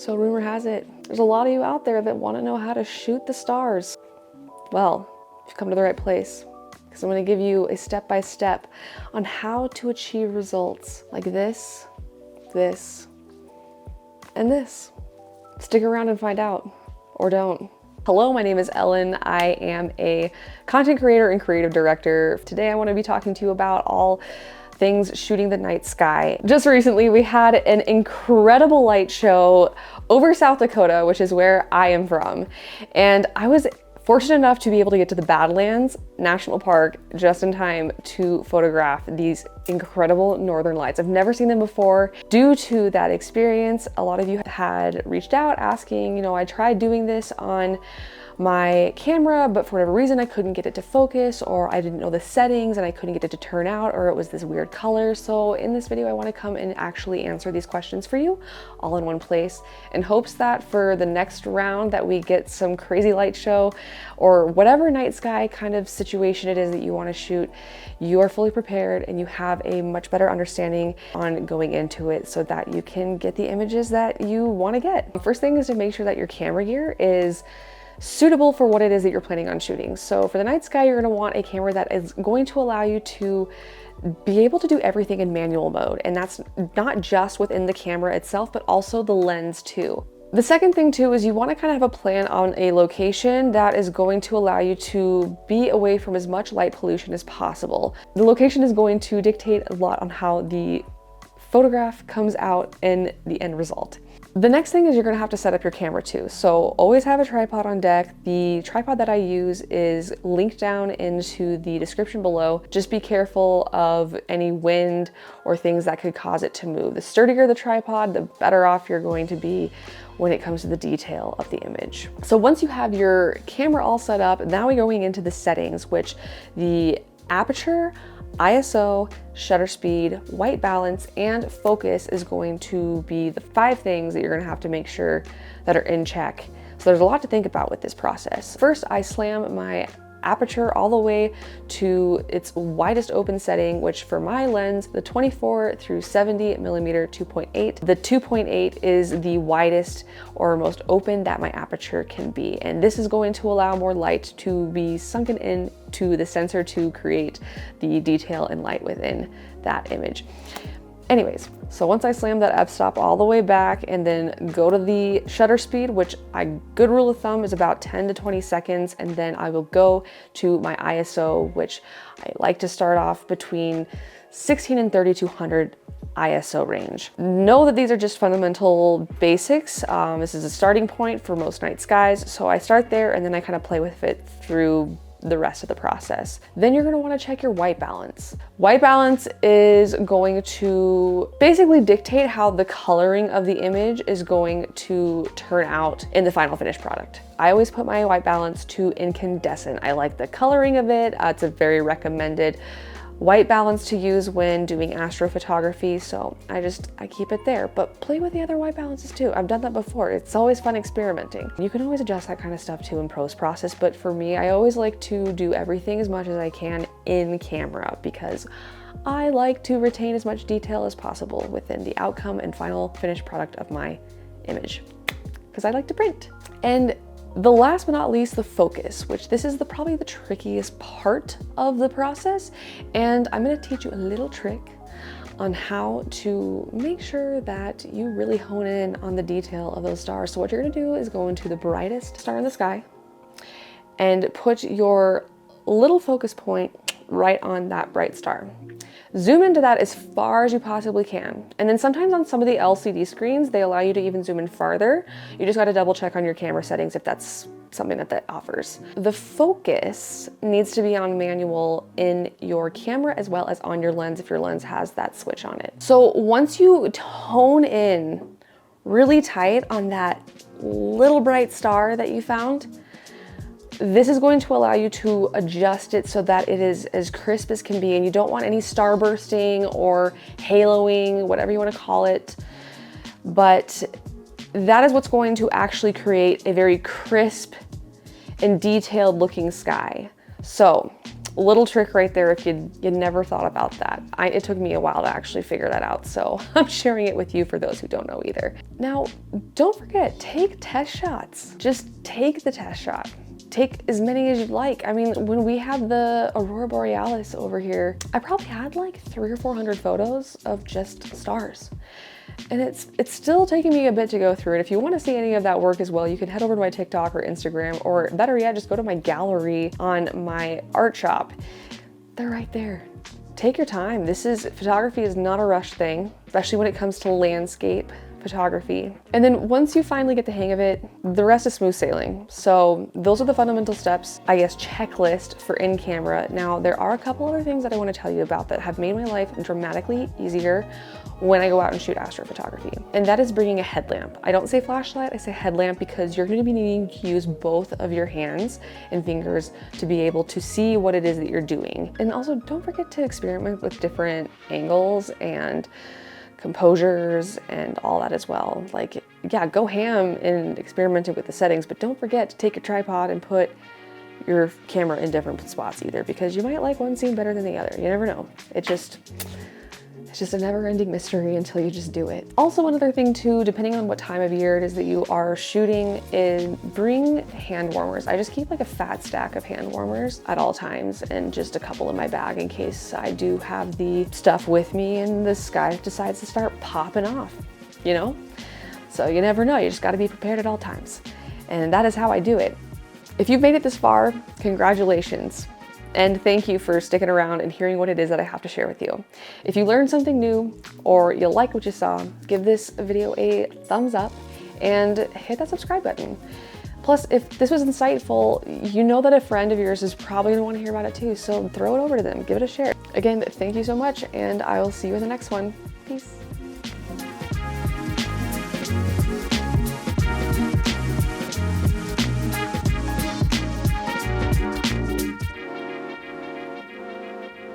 So rumor has it, there's a lot of you out there that want to know how to shoot the stars. Well, you've come to the right place, because I'm going to give you a step-by-step on how to achieve results like this, this, and this. Stick around and find out, or don't. Hello, my name is Ellen. I am a content creator and creative director. Today I want to be talking to you about all things shooting the night sky. Just recently we had an incredible light show over South Dakota, which is where I am from. And I was fortunate enough to be able to get to the Badlands National Park just in time to photograph these incredible northern lights. I've never seen them before. Due to that experience, a lot of you had reached out asking, I tried doing this on my camera, but for whatever reason I couldn't get it to focus, or I didn't know the settings and I couldn't get it to turn out, or it was this weird color. So in this video I want to come and actually answer these questions for you all in one place, in hopes that for the next round that we get some crazy light show or whatever night sky kind of situation it is that you want to shoot, you are fully prepared and you have a much better understanding on going into it so that you can get the images that you want to get. The first thing is to make sure that your camera gear is suitable for what it is that you're planning on shooting. So for the night sky, you're going to want a camera that is going to allow you to be able to do everything in manual mode. And that's not just within the camera itself, but also the lens too. The second thing too is you want to kind of have a plan on a location that is going to allow you to be away from as much light pollution as possible. The location is going to dictate a lot on how the photograph comes out in the end result. The next thing is you're going to have to set up your camera too. So always have a tripod on deck. The tripod that I use is linked down into the description below. Just be careful of any wind or things that could cause it to move. The sturdier the tripod, the better off you're going to be when it comes to the detail of the image. So once you have your camera all set up, now we're going into the settings, which the aperture, ISO, shutter speed, white balance, and focus is going to be the 5 things that you're gonna have to make sure that are in check. So there's a lot to think about with this process. First, I slam my aperture all the way to its widest open setting, which for my lens, the 24 through 70 millimeter 2.8. The 2.8 is the widest or most open that my aperture can be. And this is going to allow more light to be sunken into the sensor to create the detail and light within that image. Anyways, so once I slam that f-stop all the way back and then go to the shutter speed, which a good rule of thumb is about 10 to 20 seconds, and then I will go to my ISO, which I like to start off between 16 and 3200 ISO range. Know that these are just fundamental basics. This is a starting point for most night skies, so I start there and then I kind of play with it through the rest of the process. Then you're going to want to check your white balance. White balance is going to basically dictate how the coloring of the image is going to turn out in the final finished product. I always put my white balance to incandescent. I like the coloring of it. It's a very recommended white balance to use when doing astrophotography, so I keep it there, but play with the other white balances too. I've done that before. It's always fun experimenting. You can always adjust that kind of stuff too in post process, but for me, I always like to do everything as much as I can in camera because I like to retain as much detail as possible within the outcome and final finished product of my image because I like to print. And the last but not least, the focus, which this is probably the trickiest part of the process. And I'm gonna teach you a little trick on how to make sure that you really hone in on the detail of those stars. So what you're gonna do is go into the brightest star in the sky and put your little focus point right on that bright star. Zoom into that as far as you possibly can. And then sometimes on some of the LCD screens, they allow you to even zoom in farther. You just got to double check on your camera settings if that's something that offers. The focus needs to be on manual in your camera as well as on your lens if your lens has that switch on it. So once you hone in really tight on that little bright star that you found, this is going to allow you to adjust it so that it is as crisp as can be, and you don't want any starbursting or haloing, whatever you want to call it. But that is what's going to actually create a very crisp and detailed looking sky. So Little trick right there if you never thought about that. It took me a while to actually figure that out, so I'm sharing it with you for those who don't know either. Now, don't forget, take test shots. Just take the test shot. Take as many as you'd like. I mean, when we had the Aurora Borealis over here, I probably had like 300 or 400 photos of just stars. And it's still taking me a bit to go through it. If you want to see any of that work as well, you can head over to my TikTok or Instagram, or better yet, just go to my gallery on my art shop. They're right there. Take your time. Photography is not a rush thing, especially when it comes to landscape photography. And then once you finally get the hang of it, the rest is smooth sailing. So those are the fundamental steps, I guess, checklist for in camera. Now, there are a couple other things that I want to tell you about that have made my life dramatically easier when I go out and shoot astrophotography. And that is bringing a headlamp. I don't say flashlight, I say headlamp, because you're going to be needing to use both of your hands and fingers to be able to see what it is that you're doing. And also, don't forget to experiment with different angles and composures and all that as well. Like, yeah, go ham in experimenting with the settings, but don't forget to take your tripod and put your camera in different spots either, because you might like one scene better than the other. You never know. It's just a never-ending mystery until you just do it. Also, another thing too, depending on what time of year it is that you are shooting, is bring hand warmers. I just keep like a fat stack of hand warmers at all times and just a couple in my bag in case I do have the stuff with me and the sky decides to start popping off, you know? So you never know, you just gotta be prepared at all times. And that is how I do it. If you've made it this far, congratulations. And thank you for sticking around and hearing what it is that I have to share with you. If you learned something new or you like what you saw, give this video a thumbs up and hit that subscribe button. Plus, if this was insightful, you know that a friend of yours is probably gonna want to hear about it too, so throw it over to them, give it a share. Again, thank you so much, and I will see you in the next one. Peace.